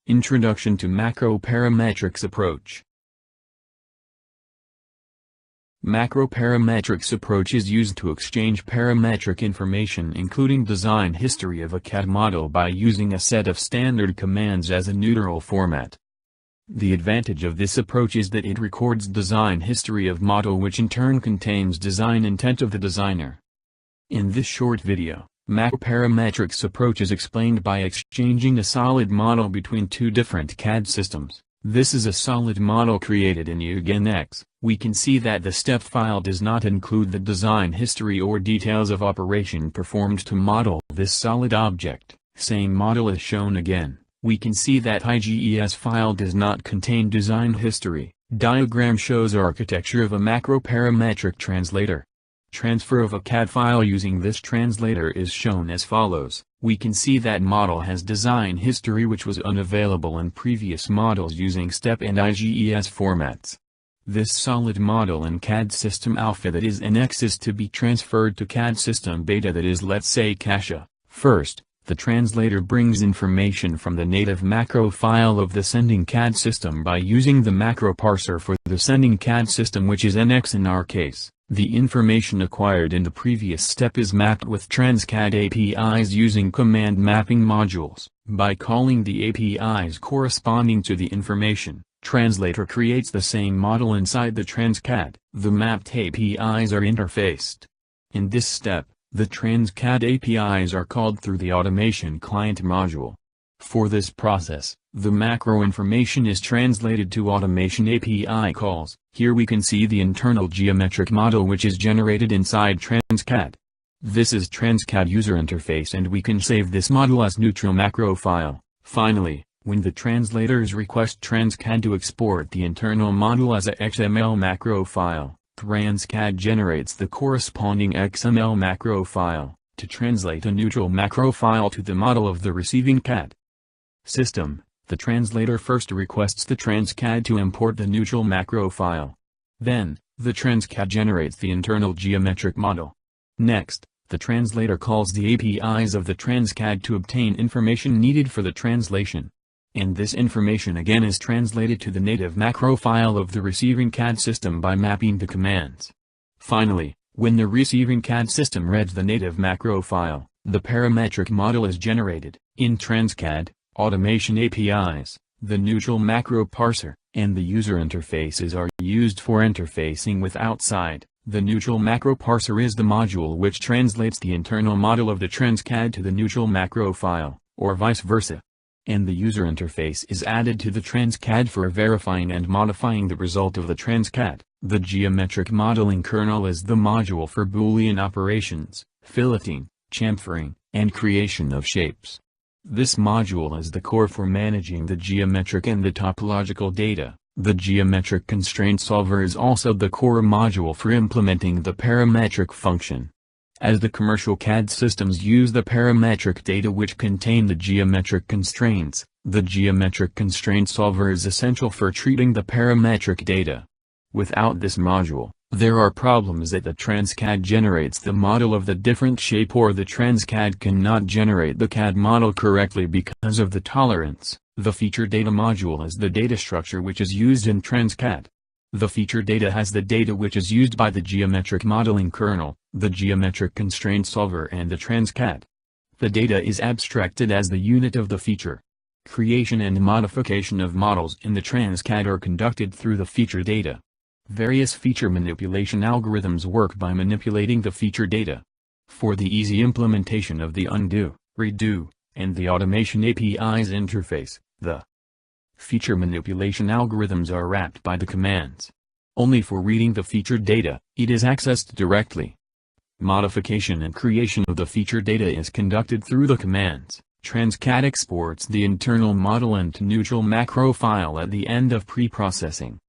Introduction to Macro-Parametrics approach. Macro-Parametrics approach is used to exchange parametric information including design history of a CAD model by using a set of standard commands as a neutral format. The advantage of this approach is that it records design history of model which in turn contains design intent of the designer. In this short video, Macro-Parametrics approach is explained by exchanging a solid model between two different CAD systems. This is a solid model created in UGNX. We can see that the step file does not include the design history or details of operation performed to model this solid object. Same model is shown again. We can see that IGES file does not contain design history. Diagram shows architecture of a macro-parametric translator. Transfer of a CAD file using this translator is shown as follows. We can see that model has design history which was unavailable in previous models using STEP and IGES formats. This solid model in CAD system alpha that is NX is to be transferred to CAD system beta that is, let's say, CASHA. First, the translator brings information from the native macro file of the sending CAD system by using the macro parser for the sending CAD system, which is NX in our case. The information acquired in the previous step is mapped with TransCAD APIs using command mapping modules. By calling the APIs corresponding to the information, Translator creates the same model inside the TransCAD. The mapped APIs are interfaced. In this step, the TransCAD APIs are called through the Automation Client module. For this process, the macro information is translated to Automation API calls. Here we can see the internal geometric model which is generated inside TransCAD. This is TransCAD user interface and we can save this model as neutral macro file. Finally, when the translators request TransCAD to export the internal model as a XML macro file, TransCAD generates the corresponding XML macro file to translate a neutral macro file to the model of the receiving CAD system. The translator first requests the TransCAD to import the neutral macro file. Then, the TransCAD generates the internal geometric model. Next, the translator calls the APIs of the TransCAD to obtain information needed for the translation. And this information again is translated to the native macro file of the receiving CAD system by mapping the commands. Finally, when the receiving CAD system reads the native macro file, the parametric model is generated. In TransCAD, Automation APIs, the neutral macro parser, and the user interfaces are used for interfacing with outside. The neutral macro parser is the module which translates the internal model of the TransCAD to the neutral macro file, or vice versa. And the user interface is added to the TransCAD for verifying and modifying the result of the TransCAD. The geometric modeling kernel is the module for Boolean operations, filleting, chamfering, and creation of shapes. This module is the core for managing the geometric and the topological data. The geometric constraint solver is also the core module for implementing the parametric function. As the commercial CAD systems use the parametric data which contain the geometric constraints, the geometric constraint solver is essential for treating the parametric data. Without this module, there are problems that the TransCAD generates the model of the different shape or the TransCAD cannot generate the CAD model correctly because of the tolerance. The feature data module is the data structure which is used in TransCAD. The feature data has the data which is used by the geometric modeling kernel, the geometric constraint solver and the TransCAD. The data is abstracted as the unit of the feature. Creation and modification of models in the TransCAD are conducted through the feature data. Various feature manipulation algorithms work by manipulating the feature data. For the easy implementation of the undo, redo, and the automation APIs interface, the feature manipulation algorithms are wrapped by the commands. Only for reading the feature data, it is accessed directly. Modification and creation of the feature data is conducted through the commands. TransCAD exports the internal model into neutral macro file at the end of pre-processing.